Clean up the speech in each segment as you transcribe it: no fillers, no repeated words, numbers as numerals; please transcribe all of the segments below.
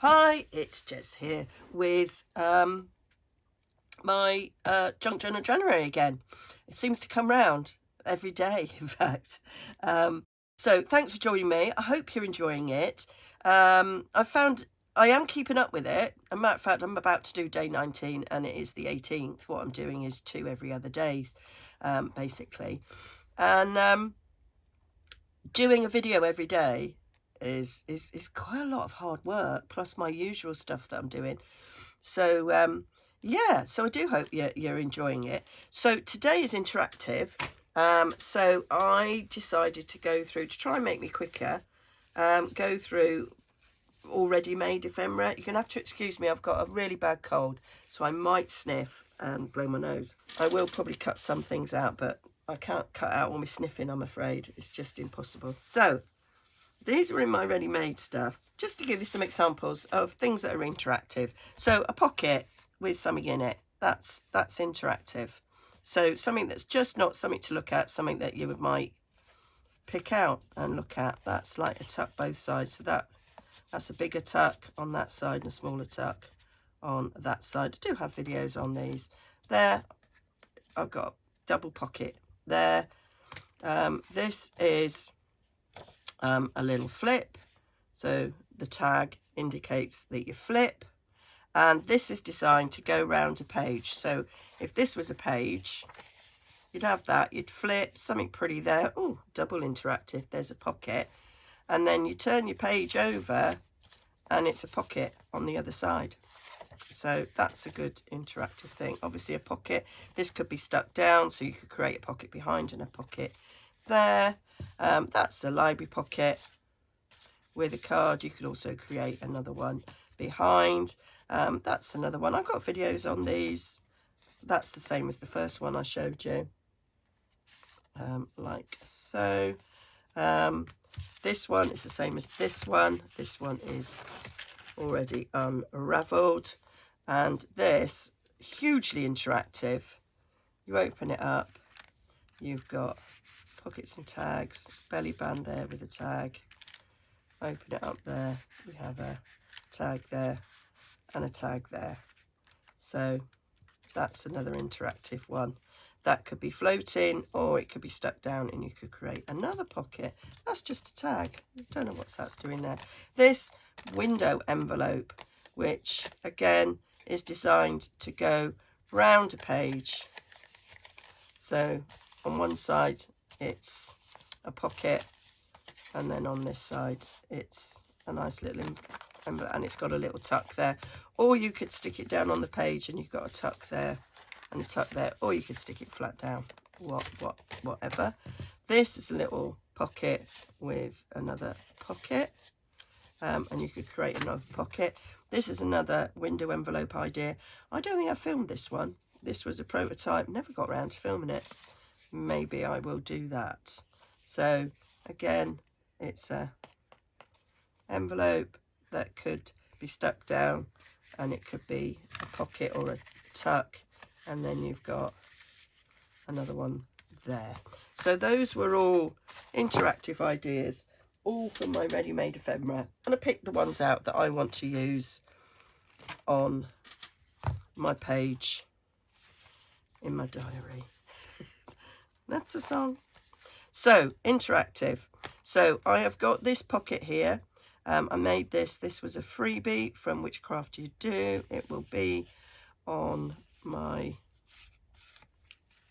Hi, it's Jess here with my junk journal January again. It seems to come round every day, in fact. So thanks for joining me. I hope you're enjoying it. I found I am keeping up with it. As a matter of fact, I'm about to do day 19 and it is the 18th. What I'm doing is 2 every other days, basically. And doing a video every day is quite a lot of hard work, plus my usual stuff that I'm doing. So yeah, so I do hope you're enjoying it. So today is interactive. So I decided to go through, to try and make me quicker, go through already made ephemera. You're gonna have to excuse me, I've got a really bad cold, so I might sniff and blow my nose. I will probably cut some things out, but I can't cut out all my sniffing, I'm afraid. It's just impossible. So these are in my ready-made stuff, just to give you some examples of things that are interactive. So a pocket with something in it, that's interactive. So something that's just not something to look at, something that you might pick out and look at. That's like a tuck both sides. So that's a bigger tuck on that side and a smaller tuck on that side. I do have videos on these. There, I've got a double pocket there. This is a little flip, so the tag indicates that you flip, and this is designed to go round a page. So if this was a page, you'd have that, you'd flip something pretty there. Oh, double interactive, there's a pocket, and then you turn your page over and it's a pocket on the other side. So that's a good interactive thing. Obviously a pocket, this could be stuck down, so you could create a pocket behind and a pocket there. That's a library pocket with a card. You could also create another one behind. That's another one. I've got videos on these. That's the same as the first one I showed you, like so. This one is the same as this one. This one is already unraveled, and this hugely interactive. You open it up, you've got pockets and tags, belly band there with a tag. Open it up there, we have a tag there and a tag there. So that's another interactive one. That could be floating or it could be stuck down and you could create another pocket. That's just a tag. Don't know what that's doing there. This window envelope, which again is designed to go round a page. So on one side it's a pocket, and then on this side it's a nice little envelope, and it's got a little tuck there. Or you could stick it down on the page and you've got a tuck there and a tuck there, or you could stick it flat down, whatever. This is a little pocket with another pocket, and you could create another pocket. This is another window envelope idea. I don't think I filmed this one. This was a prototype, never got around to filming it. Maybe I will do that. So again, it's a envelope that could be stuck down, and it could be a pocket or a tuck, and then you've got another one there. So those were all interactive ideas, all from my ready-made ephemera, and I picked the ones out that I want to use on my page in my diary. That's a song. So interactive. So I have got this pocket here. I made this. This was a freebie from Which Craft You Do. It will be on my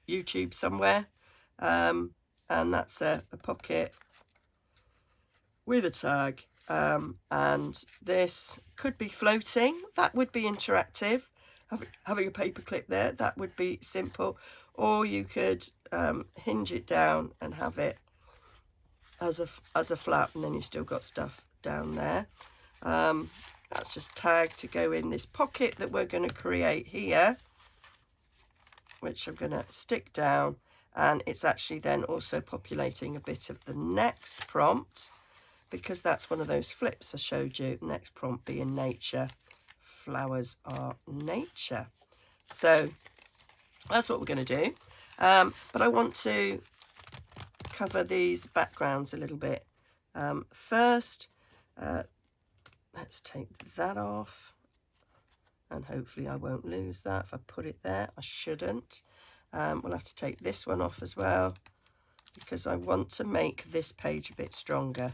YouTube somewhere. And that's a pocket with a tag. And this could be floating. That would be interactive. Having a paper clip there, that would be simple. Or you could hinge it down and have it as a flap, and then you've still got stuff down there. That's just tag to go in this pocket that we're going to create here, which I'm going to stick down, and it's actually then also populating a bit of the next prompt, because that's one of those flips I showed you. The next prompt being nature. Flowers are nature. So that's what we're going to do. But I want to cover these backgrounds a little bit. First, let's take that off, and hopefully I won't lose that if I put it there. I shouldn't. We'll have to take this one off as well, because I want to make this page a bit stronger.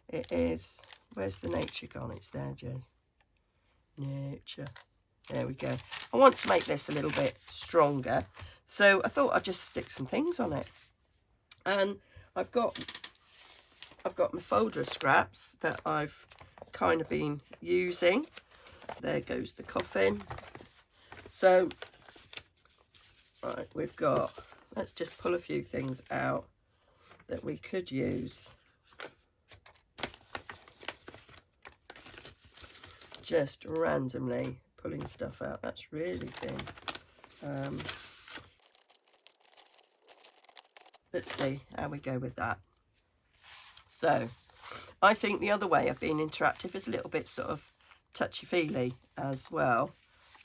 It is, where's the nature gone? It's there, Jez. Nature. There we go. I want to make this a little bit stronger, so I thought I'd just stick some things on it. And I've got my folder of scraps that I've kind of been using. There goes the coffin. So, right, we've got, let's just pull a few things out that we could use. Just randomly pulling stuff out. That's really thin. Let's see how we go with that. So I think the other way of being interactive is a little bit sort of touchy-feely as well.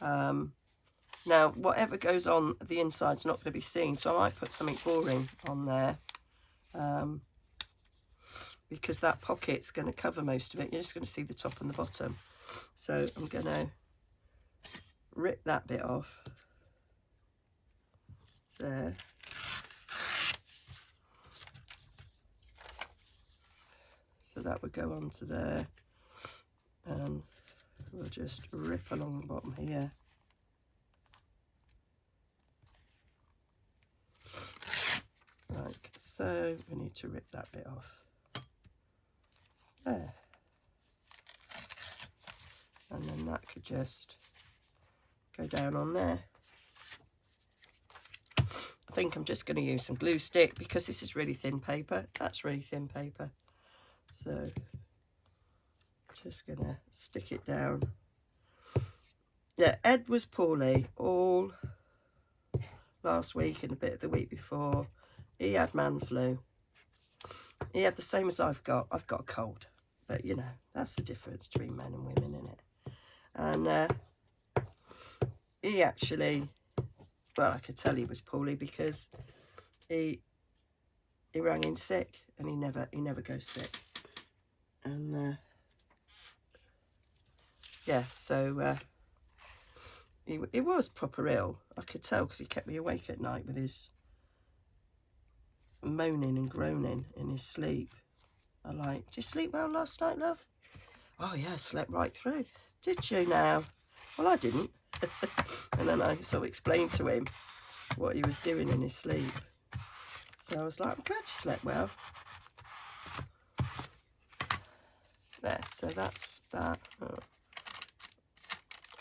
Now, whatever goes on the inside is not going to be seen, so I might put something boring on there, because that pocket's going to cover most of it. You're just going to see the top and the bottom. So I'm going to rip that bit off there. So that would go onto there, and we'll just rip along the bottom here. Like so. We need to rip that bit off. There. And then that could just go down on there. I think I'm just going to use some glue stick because this is really thin paper. That's really thin paper. So just going to stick it down. Yeah, Ed was poorly all last week and a bit of the week before. He had man flu. He had the same as I've got. I've got a cold. But, you know, that's the difference between men and women, isn't it? And he actually, well, I could tell he was poorly because he rang in sick, and he never goes sick. And yeah, so he was proper ill. I could tell because he kept me awake at night with his moaning and groaning in his sleep. I like, did you sleep well last night, love? Oh yeah, I slept right through. Did you now? Well, I didn't. And then I sort of explained to him what he was doing in his sleep. So I was like, I'm glad you slept well. There, so that's that. Oh.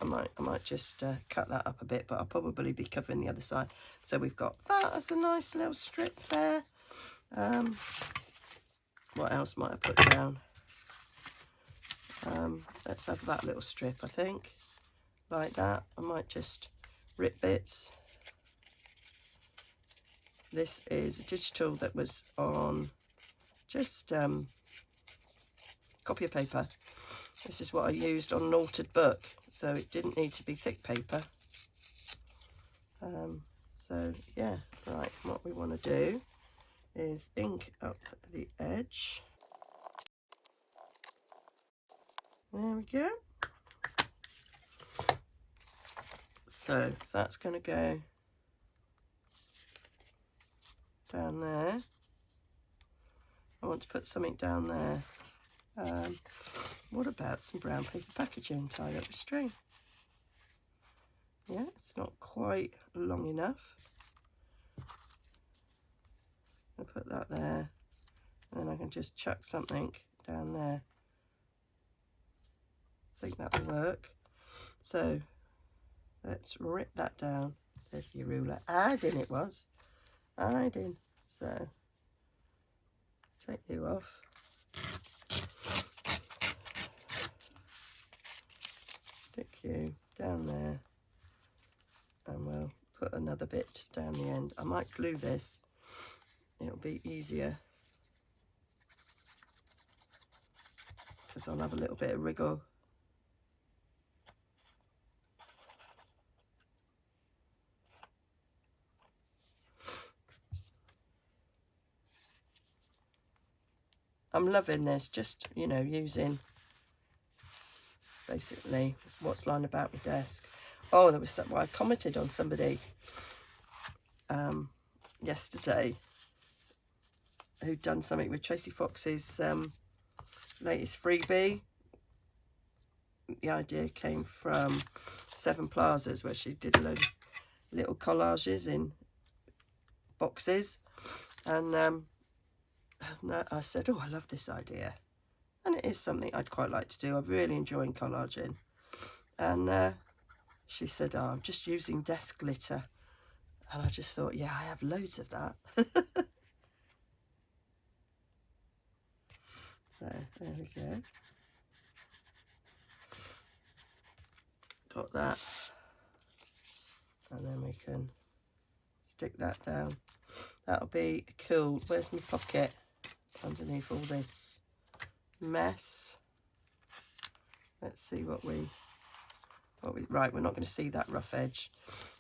I might just cut that up a bit, but I'll probably be covering the other side. So we've got that as a nice little strip there. What else might I put down? Let's have that little strip, I think, like that. I might just rip bits. This is a digital that was on just copy of paper. This is what I used on an altered book, so it didn't need to be thick paper. So yeah, right, what we want to do is ink up the edge. There we go. So that's going to go down there. I want to put something down there. What about some brown paper packaging tied up with string? Yeah, it's not quite long enough. I'll put that there, and then I can just chuck something down there. I think that will work. So let's rip that down. There's your ruler. Add-in it was. Add-in. So take you off. Stick you down there, and we'll put another bit down the end. I might glue this. It'll be easier because I'll have a little bit of wriggle. I'm loving this, just, you know, using basically what's lying about my desk. Oh, there was some, well, I commented on somebody yesterday who'd done something with Tracy Fox's latest freebie. The idea came from Seven Plazas, where she did a load of little collages in boxes, and I said, oh, I love this idea, and it is something I'd quite like to do. I'm really enjoying collaging. And she said, oh, I'm just using desk glitter. And I just thought, yeah, I have loads of that. So there we go. Got that. And then we can stick that down. That'll be cool. Where's my pocket underneath all this mess? Let's see what we right, we're not going to see that rough edge,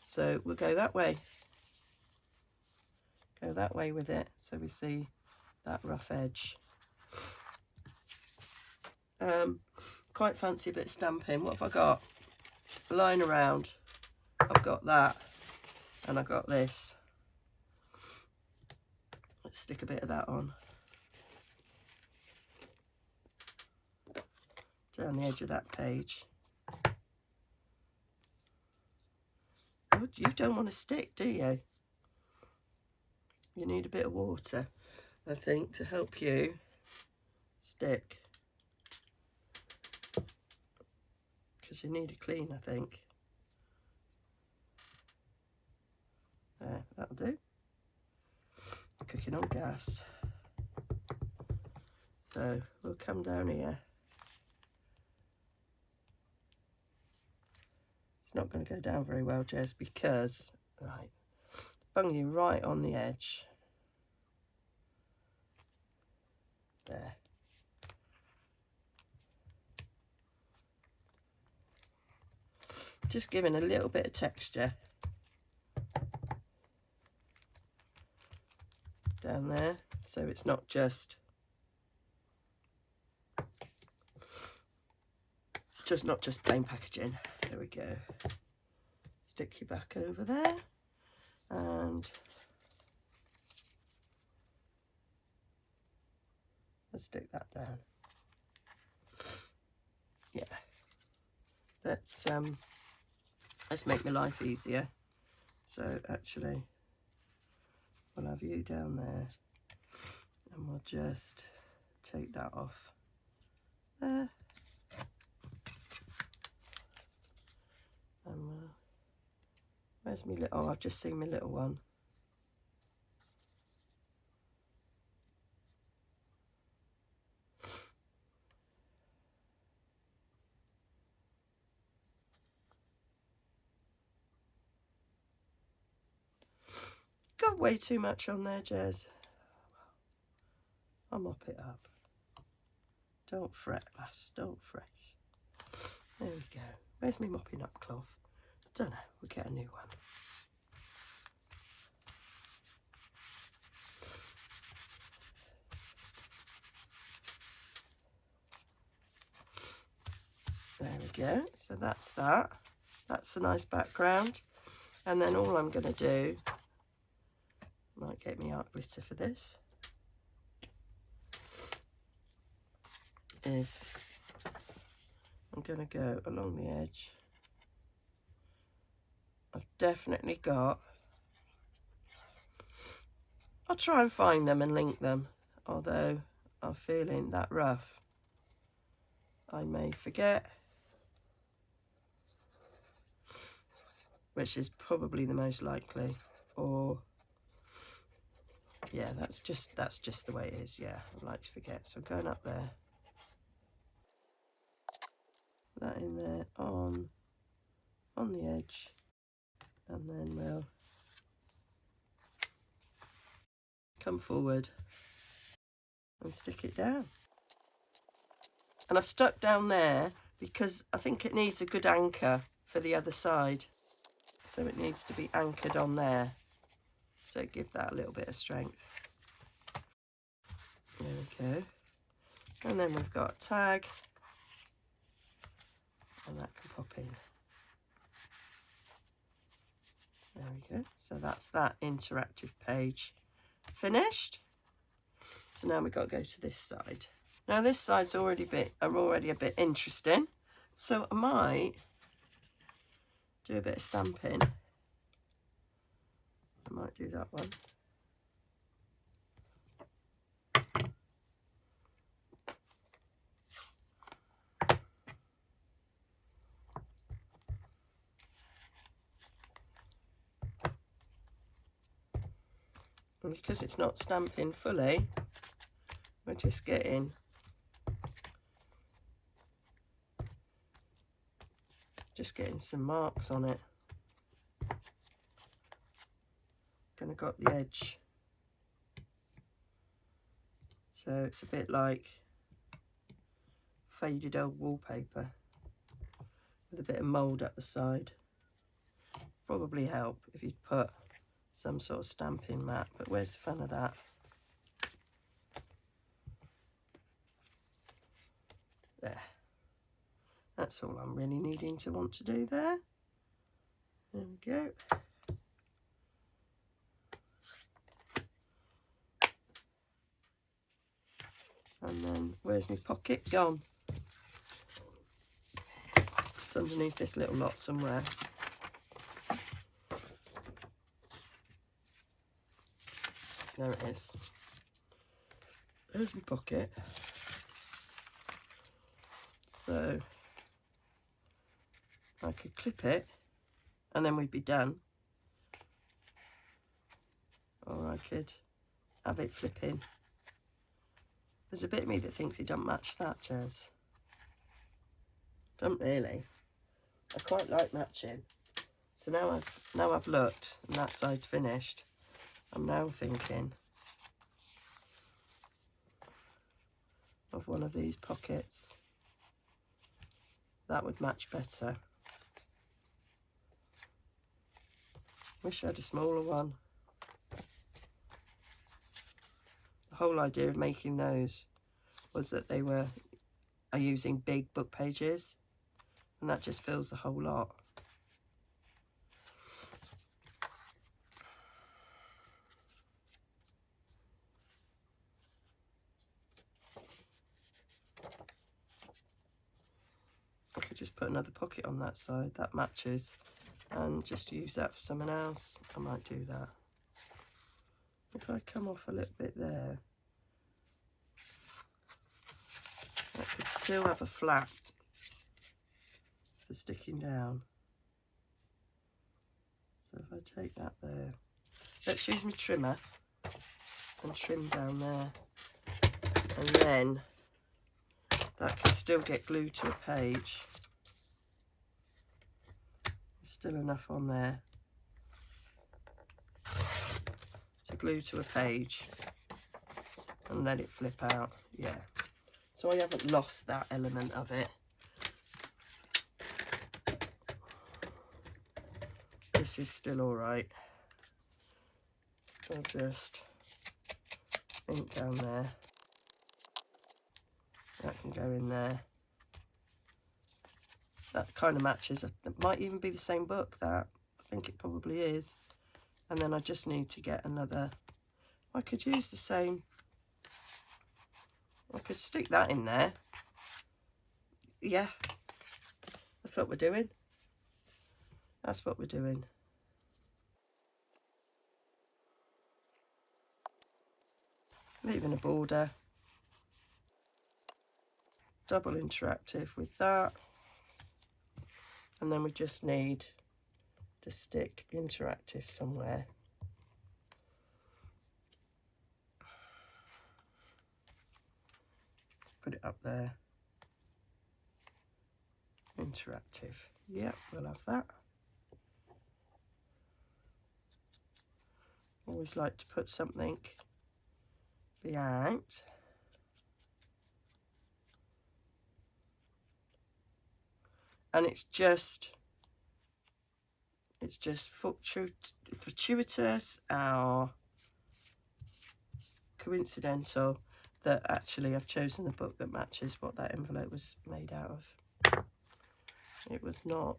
so we'll go that way. Go that way with it, so we see that rough edge. Quite fancy a bit of stamping. What have I got lying around? I've got that, and I got this. Let's stick a bit of that on down the edge of that page. Oh, you don't want to stick, do you? You need a bit of water, I think, to help you stick, because you need it clean, I think. There, that'll do. Cooking on gas. So we'll come down here. It's not going to go down very well, Jez, because, right, bung you right on the edge. There. Just giving a little bit of texture down there, so it's not just plain packaging. There we go. Stick you back over there, and let's stick that down. Yeah, let's make my life easier. So actually, we'll have you down there, and we'll just take that off there. And where's my little, oh, I've just seen my little one. Got way too much on there, Jez. I'll mop it up. Don't fret, lass, don't fret. There we go. Where's my mopping up cloth? Don't know, we'll get a new one. There we go. So that's that. That's a nice background. And then all I'm going to do, might get me art glitter for this, is I'm going to go along the edge. I've definitely got, I'll try and find them and link them, although I'm feeling that rough, I may forget, which is probably the most likely, or yeah, that's just the way it is. Yeah, I'd like to forget, so I'm going up there, that in there on the edge, and then we'll come forward and stick it down. And I've stuck down there because I think it needs a good anchor for the other side, so it needs to be anchored on there, so give that a little bit of strength. There we go. And then we've got a tag, and that can pop in. There we go. So that's that interactive page finished. So now we've got to go to this side. Now this side's already a bit interesting. So I might do a bit of stamping. I might do that one. And because it's not stamping fully, we're just getting some marks on it. Gonna go up the edge. So it's a bit like faded old wallpaper with a bit of mould at the side. Probably help if you'd put some sort of stamping mat, but where's the fun of that? There. That's all I'm really needing to want to do there. There we go. And then where's my pocket gone? It's underneath this little lot somewhere. There it is. There's my pocket. So I could clip it and then we'd be done. Or I could have it flipping. There's a bit of me that thinks it don't match that, Jez. Don't really. I quite like matching. So now I've looked and that side's finished. I'm now thinking of one of these pockets. That would match better. Wish I had a smaller one. The whole idea of making those was that they are using big book pages, and that just fills the whole lot. I could just put another pocket on that side, that matches, and just use that for something else. I might do that. If I come off a little bit there, I could still have a flap for sticking down. So if I take that there, let's use my trimmer and trim down there, and then that can still get glued to a page. There's still enough on there to glue to a page and let it flip out. Yeah, so I haven't lost that element of it. This is still all right. I'll just ink down there. That can go in there. That kind of matches. It might even be the same book, that. I think it probably is. And then I just need to get another. I could use the same. I could stick that in there. Yeah. That's what we're doing. That's what we're doing. Leaving a border. Double interactive with that. And then we just need to stick interactive somewhere. Put it up there. Interactive. Yep, we'll have that. Always like to put something behind. And it's just fortuitous or coincidental that actually I've chosen the book that matches what that envelope was made out of. It was not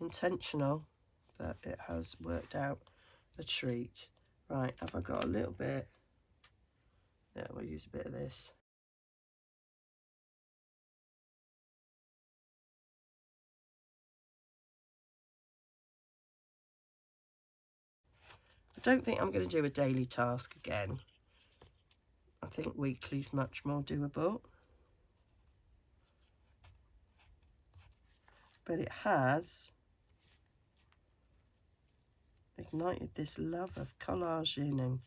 intentional, but it has worked out a treat. Right, have I got a little bit? Yeah, we'll use a bit of this. I don't think I'm going to do a daily task again. I think weekly's much more doable. But it has ignited this love of collaging and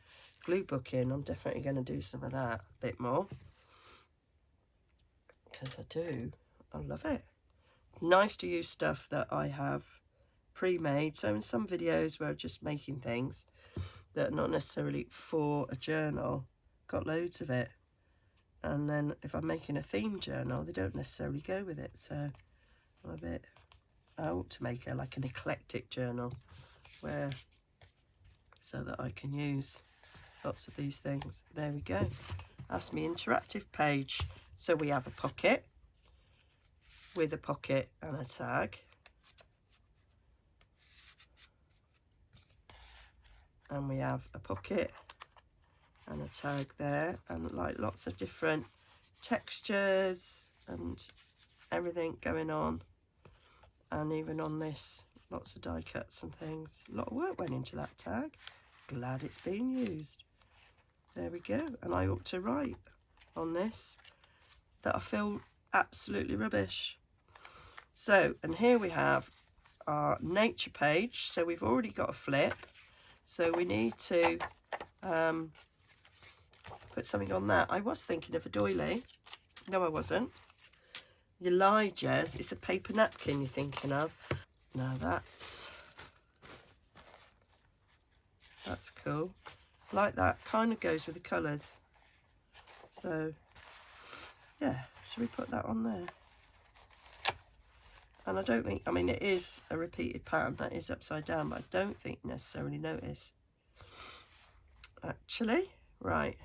glue booking. I'm definitely going to do some of that a bit more, because I love it. Nice to use stuff that I have pre-made. So in some videos where I'm just making things that are not necessarily for a journal, got loads of it. And then if I'm making a theme journal, they don't necessarily go with it. So I'm a bit, I ought to make like an eclectic journal where, so that I can use lots of these things. There we go. That's my interactive page. So we have a pocket with a pocket and a tag. And we have a pocket and a tag there, and like lots of different textures and everything going on. And even on this, lots of die cuts and things. A lot of work went into that tag. Glad it's being used. There we go. And I ought to write on this that I feel absolutely rubbish. So, and here we have our nature page. So we've already got a flip. So we need to put something on that. I was thinking of a doily. No, I wasn't. You lie, Jez. It's a paper napkin you're thinking of. Now that's cool. Like that. Kind of goes with the colours. So, yeah. Should we put that on there? And I don't think, I mean, it is a repeated pattern that is upside down, but I don't think you necessarily notice. Actually, right.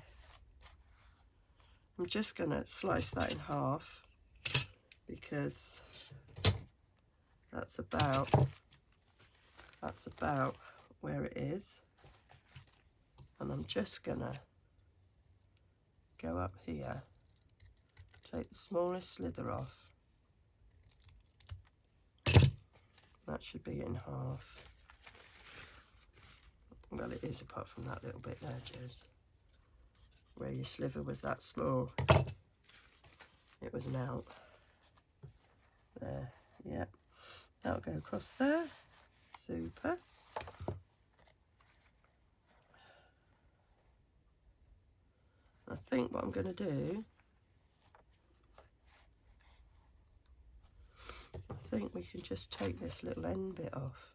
I'm just going to slice that in half, because that's about where it is. And I'm just going to go up here, take the smallest slither off. That should be in half. Well, it is, apart from that little bit there, Jez, where your sliver was that small. It was an out. There, yeah. That'll go across there. Super. I think what I'm going to do, I think we can just take this little end bit off.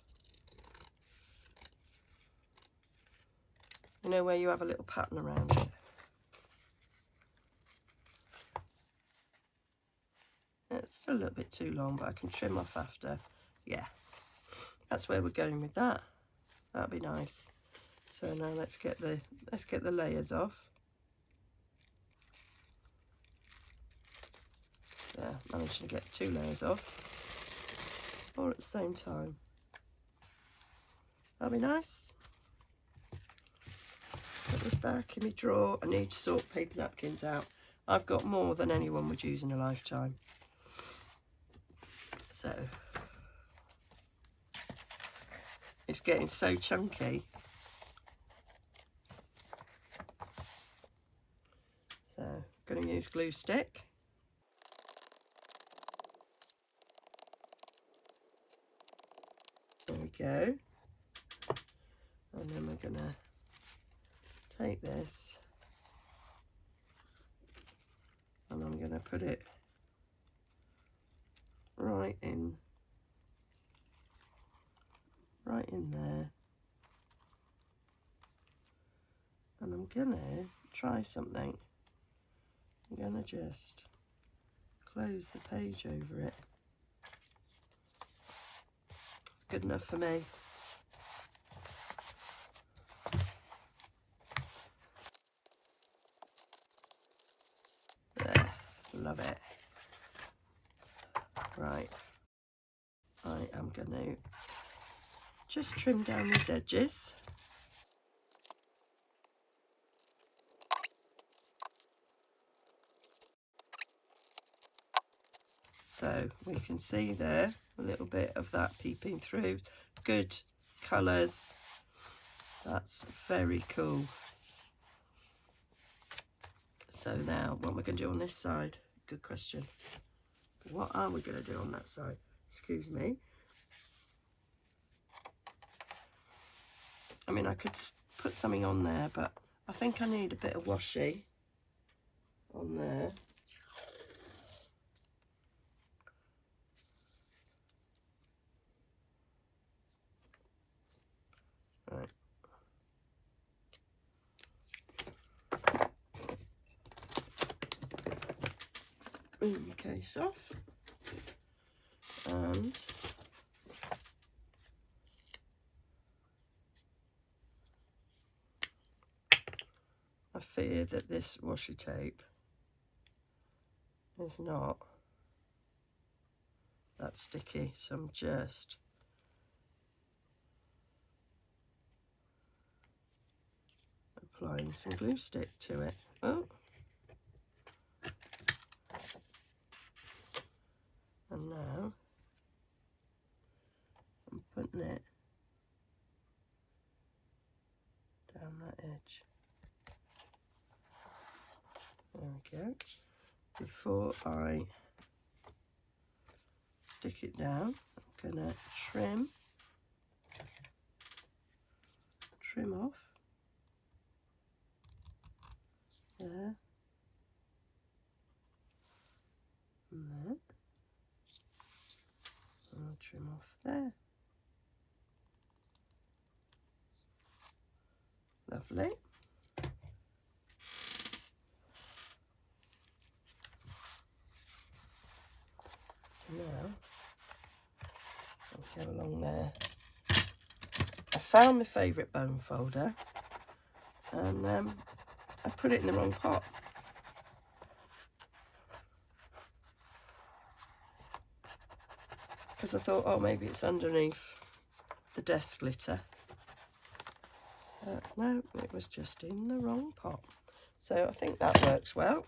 You know, where you have a little pattern around it. It's still a little bit too long, but I can trim off after. Yeah, that's where we're going with that. That'll be nice. So now let's get the layers off. Yeah, managed to get 2 layers off, all at the same time. That'll be nice. Put this back in my drawer. I need to sort paper napkins out. I've got more than anyone would use in a lifetime. So it's getting so chunky. So going to use glue stick. There we go. And then we're going to take this and I'm going to put it right in there. And I'm going to try something. I'm going to just close the page over it. It's good enough for me. There, love it. Right, I'm going to just trim down these edges. So we can see there a little bit of that peeping through. Good colours. That's very cool. So now what we're going to do on this side, good question. What are we going to do on that side? Excuse me. I mean, I could put something on there, but I think I need a bit of washi on there. Right. Move the case off. And I fear that this washi tape is not that sticky, so I'm just applying some glue stick to it. Oh. And now I'm putting it down that edge. There we go. Before I stick it down, I'm going to trim off there and there. I'll trim off there. Lovely. So now I'll go along there. I found my favourite bone folder and I put it in the wrong pot. Because I thought, oh, maybe it's underneath the desk litter. No, it was just in the wrong pot. So I think that works well.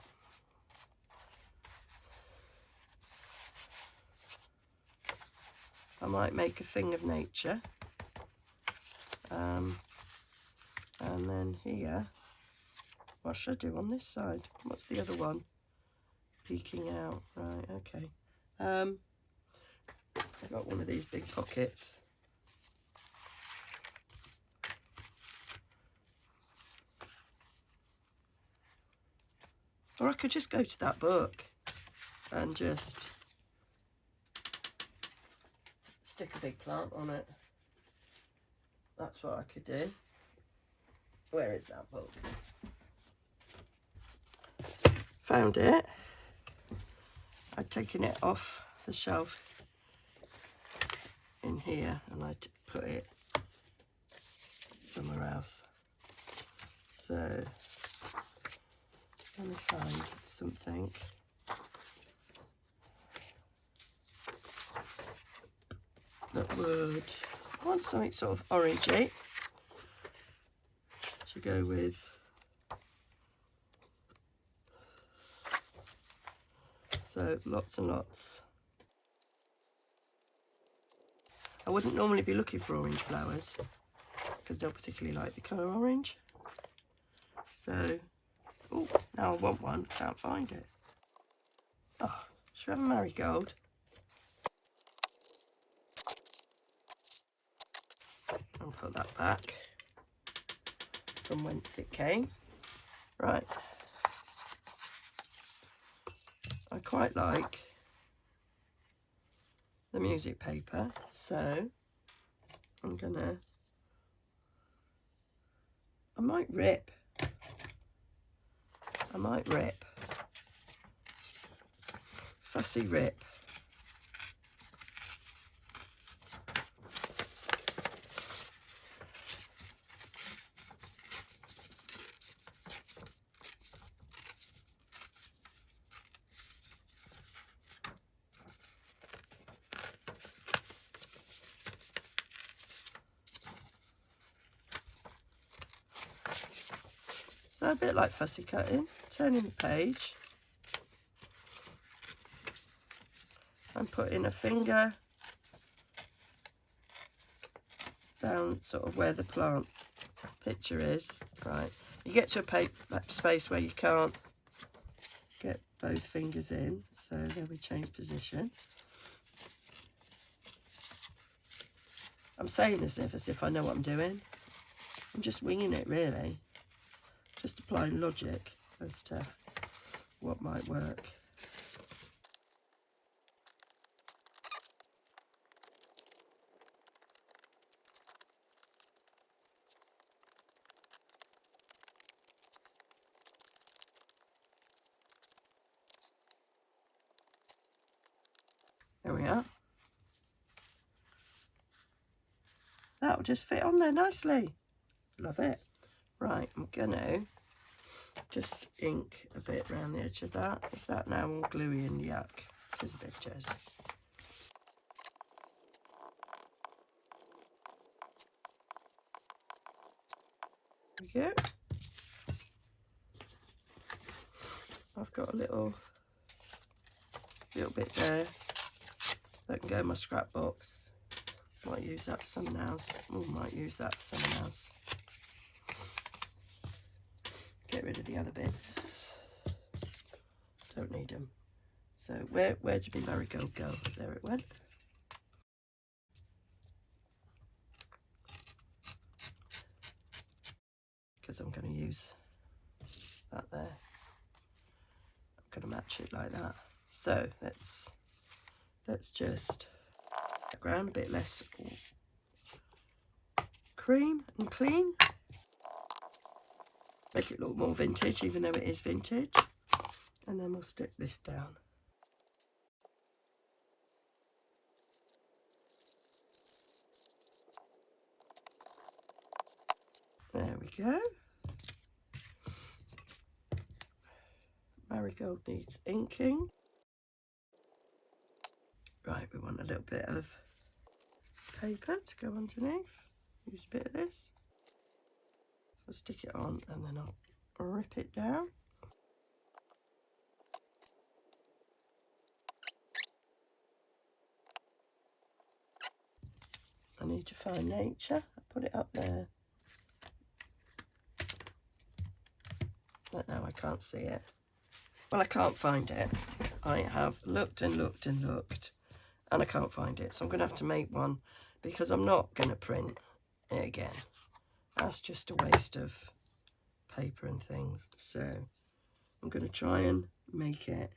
I might make a thing of nature. And then here, what should I do on this side? What's the other one? Peeking out. Right, okay. I've got one of these big pockets. Or I could just go to that book and just stick a big plant on it. That's what I could do. Where is that book? Found it. I'd taken it off the shelf in here and I'd put it somewhere else. So let me find something that would, I want something sort of orangey to go with. So lots and lots. I wouldn't normally be looking for orange flowers because I don't particularly like the colour orange. So, oh, now I want one, can't find it. Oh, should we have a marigold? I'll put that back from whence it came. Right. I quite like the music paper, so I'm gonna, I might rip. Fussy rip. So a bit like fussy cutting, turning the page and putting a finger down sort of where the plant picture is. Right, you get to a space where you can't get both fingers in, so then we change position. I'm saying this as if I know what I'm doing. I'm just winging it, really. Just applying logic as to what might work. There we are. That'll just fit on there nicely. Love it. Right, I'm gonna just ink a bit around the edge of that. Is that now all gluey and yuck? It is a bit, Jez. There we go. I've got a little bit there that can go in my scrap box. Might use that for someone else. Or might use that for someone else. Get rid of the other bits. Don't need them. So where did my marigold go? There it went. Because I'm going to use that there. I'm going to match it like that. So let's just background a bit less cream and clean. Make it look more vintage, even though it is vintage. And then we'll stick this down. There we go. Marigold needs inking. Right, we want a little bit of paper to go underneath. Use a bit of this. I'll stick it on and then I'll rip it down. I need to find nature. I put it up there. But now I can't see it. Well, I can't find it. I have looked and looked and looked and I can't find it. So I'm going to have to make one because I'm not going to print it again. That's just a waste of paper and things. So I'm going to try and make it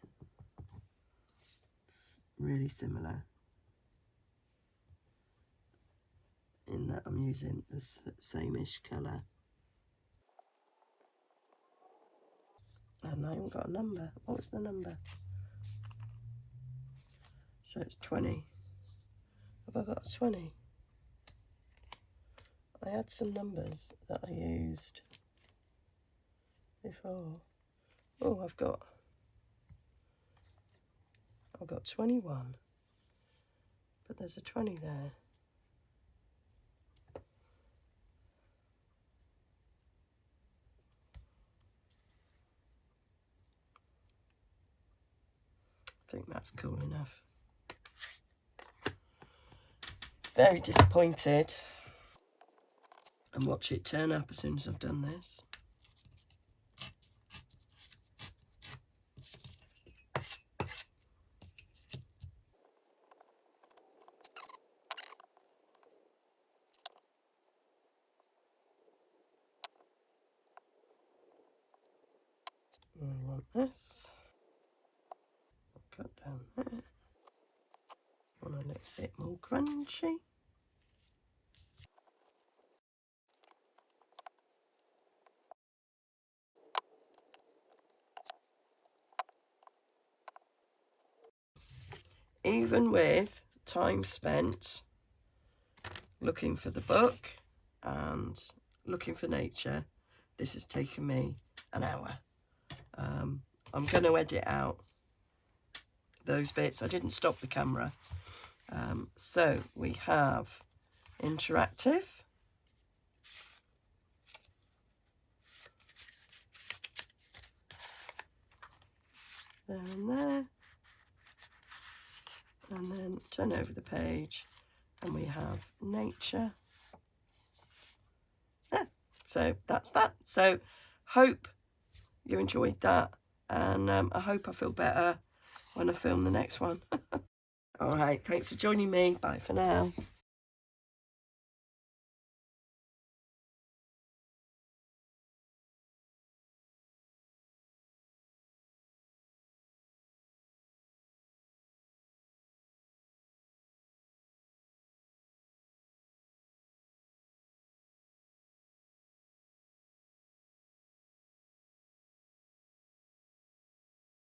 really similar in that I'm using the same-ish colour. And I haven't got a number. What was the number? So it's 20. Have I got a 20? I had some numbers that I used before. Oh, I've got 21. But there's a 20 there. I think that's cool enough. Very disappointed. And watch it turn up as soon as I've done this. I want this. Cut down there. Want a little bit more crunchy. Even with time spent looking for the book and looking for nature, this has taken me an hour. I'm going to edit out those bits. I didn't stop the camera. So we have interactive. there and there. And then turn over the page and we have nature. There. So that's that. So hope you enjoyed that, and I hope I feel better when I film the next one. All right, thanks for joining me. Bye for now.